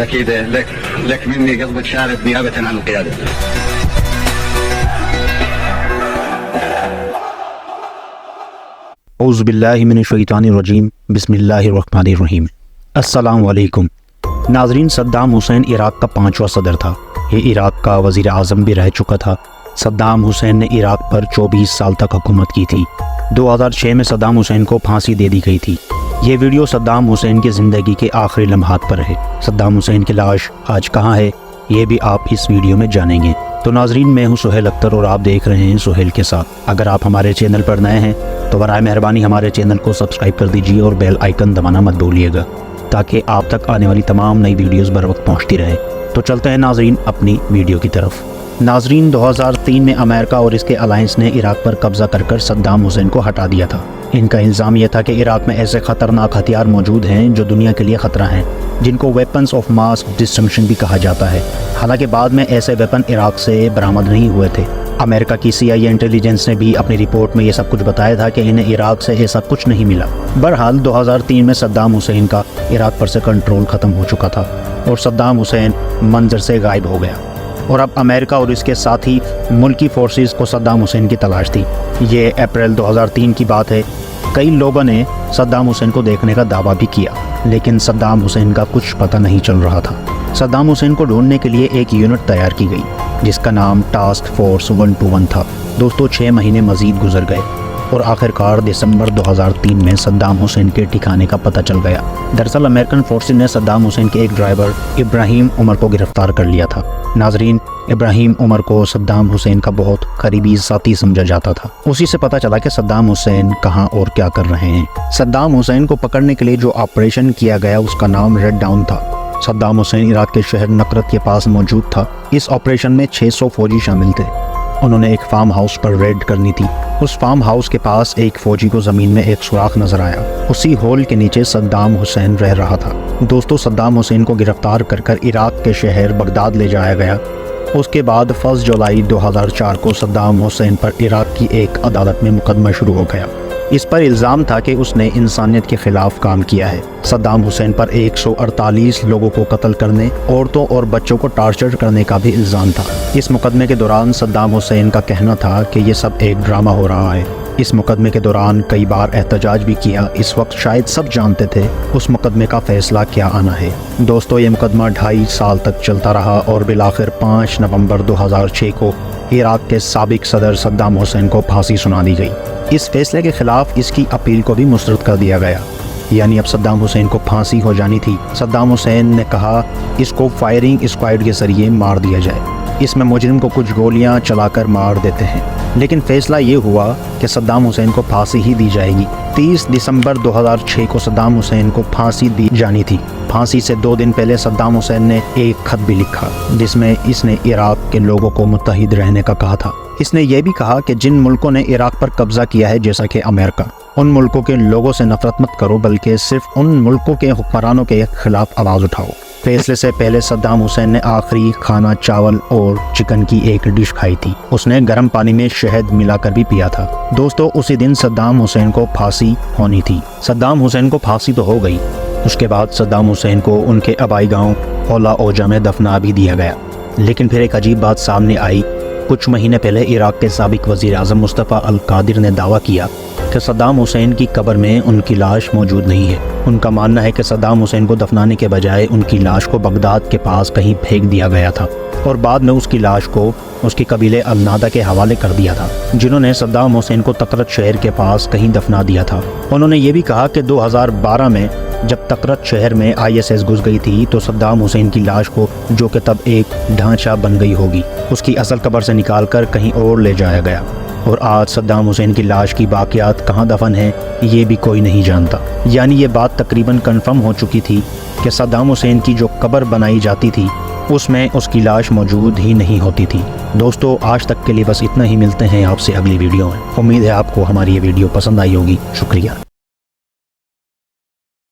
أكيد لك مني قلبك شارد نيابة عن القيادة. اعوذ باللہ من الشیطان الرجیم، بسم اللہ الرحمن الرحیم۔ السلام علیکم ناظرین، صدام حسین عراق کا 5واں صدر تھا۔ یہ عراق کا وزیر اعظم بھی رہ چکا تھا۔ صدام حسین نے عراق پر 24 سال تک حکومت کی تھی۔ 2006 میں صدام حسین کو پھانسی دے دی گئی تھی۔ یہ ویڈیو صدام حسین کی زندگی کے آخری لمحات پر ہے۔ صدام حسین کی لاش آج کہاں ہے، یہ بھی آپ اس ویڈیو میں جانیں گے۔ تو ناظرین، میں ہوں سہیل اختر اور آپ دیکھ رہے ہیں سہیل کے ساتھ۔ اگر آپ ہمارے چینل پر نئے ہیں تو برائے مہربانی ہمارے چینل کو سبسکرائب کر دیجیے اور بیل آئیکن دبانا مت بھولیے گا تاکہ آپ تک آنے والی تمام نئی ویڈیوز بر وقت پہنچتی رہے۔ تو چلتے ہیں ناظرین اپنی ویڈیو کی طرف۔ ناظرین، 2003 میں امریکہ اور اس کے الائنس نے عراق پر قبضہ کر صدام حسین کو ہٹا دیا تھا۔ ان کا الزام یہ تھا کہ عراق میں ایسے خطرناک ہتھیار موجود ہیں جو دنیا کے لیے خطرہ ہیں، جن کو ویپنز آف ماس ڈسٹرکشن بھی کہا جاتا ہے۔ حالانکہ بعد میں ایسے ویپن عراق سے برآمد نہیں ہوئے تھے۔ امریکہ کی CIA انٹیلیجنس نے بھی اپنی رپورٹ میں یہ سب کچھ بتایا تھا کہ انہیں عراق سے ایسا کچھ نہیں ملا۔ بہرحال 2003 میں صدام حسین کا عراق پر سے کنٹرول ختم ہو چکا تھا اور صدام حسین منظر سے غائب ہو گیا، اور اب امریکہ اور اس کے ساتھی ملکی فورسز کو صدام حسین کی تلاش تھی۔ یہ اپریل 2003 کی بات ہے۔ کئی لوگوں نے صدام حسین کو دیکھنے کا دعویٰ بھی کیا، لیکن صدام حسین کا کچھ پتہ نہیں چل رہا تھا۔ صدام حسین کو ڈھونڈنے کے لیے ایک یونٹ تیار کی گئی جس کا نام ٹاسک فورس 121 تھا۔ دوستو، 6 مہینے مزید گزر گئے اور آخرکار دسمبر 2003 میں صدام حسین کے ٹھکانے کا پتہ چل گیا۔ دراصل امریکن فورسز نے صدام حسین کے ایک ڈرائیور ابراہیم عمر کو گرفتار کر لیا تھا۔ ناظرین، ابراہیم عمر کو صدام حسین کا بہت قریبی ساتھی سمجھا جاتا تھا۔ اسی سے پتہ چلا کہ صدام حسین کہاں اور کیا کر رہے ہیں۔ صدام حسین کو پکڑنے کے لیے جو آپریشن کیا گیا اس کا نام ریڈ ڈاؤن تھا۔ صدام حسین عراق کے شہر نقرت کے پاس موجود تھا۔ اس آپریشن میں 600 فوجی شامل تھے۔ انہوں نے ایک فارم ہاؤس پر ریڈ کرنی تھی۔ اس فارم ہاؤس کے پاس ایک فوجی کو زمین میں ایک سوراخ نظر آیا۔ اسی ہول کے نیچے صدام حسین رہ رہا تھا۔ دوستو، صدام حسین کو گرفتار کر عراق کے شہر بغداد لے جایا گیا۔ اس کے بعد 1 جولائی 2004 کو صدام حسین پر عراق کی ایک عدالت میں مقدمہ شروع ہو گیا۔ اس پر الزام تھا کہ اس نے انسانیت کے خلاف کام کیا ہے۔ صدام حسین پر 148 لوگوں کو قتل کرنے، عورتوں اور بچوں کو ٹارچر کرنے کا بھی الزام تھا۔ اس مقدمے کے دوران صدام حسین کا کہنا تھا کہ یہ سب ایک ڈرامہ ہو رہا ہے۔ اس مقدمے کے دوران کئی بار احتجاج بھی کیا۔ اس وقت شاید سب جانتے تھے اس مقدمے کا فیصلہ کیا آنا ہے۔ دوستو، یہ مقدمہ 2.5 سال تک چلتا رہا اور بالآخر 5 نومبر 2006 کو عراق کے سابق صدر صدام حسین کو پھانسی سنا دی گئی۔ اس فیصلے کے خلاف اس کی اپیل کو بھی مسترد کر دیا گیا، یعنی اب صدام حسین کو پھانسی ہو جانی تھی۔ صدام حسین نے کہا اس کو فائرنگ اسکواڈ کے ذریعے مار دیا جائے۔ اس میں مجرم کو کچھ گولیاں چلا کر مار دیتے ہیں، لیکن فیصلہ یہ ہوا کہ صدام حسین کو پھانسی ہی دی جائے گی۔ 30 دسمبر 2006 کو صدام حسین کو پھانسی دی جانی تھی۔ پھانسی سے 2 دن پہلے صدام حسین نے ایک خط بھی لکھا جس میں اس نے عراق کے لوگوں کو متحد رہنے کا کہا تھا۔ اس نے یہ بھی کہا کہ جن ملکوں نے عراق پر قبضہ کیا ہے جیسا کہ امریکہ، ان ملکوں کے لوگوں سے نفرت مت کرو بلکہ صرف ان ملکوں کے حکمرانوں کے خلاف آواز اٹھاؤ۔ فیصلے سے پہلے صدام حسین نے آخری کھانا چاول اور چکن کی ایک ڈش کھائی تھی۔ اس نے گرم پانی میں شہد ملا کر بھی پیا تھا۔ دوستو، اسی دن صدام حسین کو پھانسی ہونی تھی۔ صدام حسین کو پھانسی تو ہو گئی۔ اس کے بعد صدام حسین کو ان کے آبائی گاؤں اولا اوجا میں دفنا بھی دیا گیا۔ لیکن پھر ایک عجیب بات سامنے آئی۔ کچھ مہینے پہلے عراق کے سابق وزیر اعظم مصطفیٰ القادر نے دعویٰ کیا کہ صدام حسین کی قبر میں ان کی لاش موجود نہیں ہے۔ ان کا ماننا ہے کہ صدام حسین کو دفنانے کے بجائے ان کی لاش کو بغداد کے پاس کہیں پھینک دیا گیا تھا اور بعد میں اس کی لاش کو اس کی قبیلے النادہ کے حوالے کر دیا تھا، جنہوں نے صدام حسین کو تقرت شہر کے پاس کہیں دفنا دیا تھا۔ انہوں نے یہ بھی کہا کہ 2012 میں جب تقرت شہر میں ISS گھس گئی تھی تو صدام حسین کی لاش کو، جو کہ تب ایک ڈھانچہ بن گئی ہوگی، اس کی اصل قبر سے نکال کر کہیں اور لے جایا گیا، اور آج صدام حسین کی لاش کی باقیات کہاں دفن ہیں یہ بھی کوئی نہیں جانتا۔ یعنی یہ بات تقریباً کنفرم ہو چکی تھی کہ صدام حسین کی جو قبر بنائی جاتی تھی اس میں اس کی لاش موجود ہی نہیں ہوتی تھی۔ دوستو، آج تک کے لیے بس اتنا ہی۔ ملتے ہیں آپ سے اگلی ویڈیو میں۔ امید ہے آپ کو ہماری یہ ویڈیو پسند آئی ہوگی۔ شکریہ۔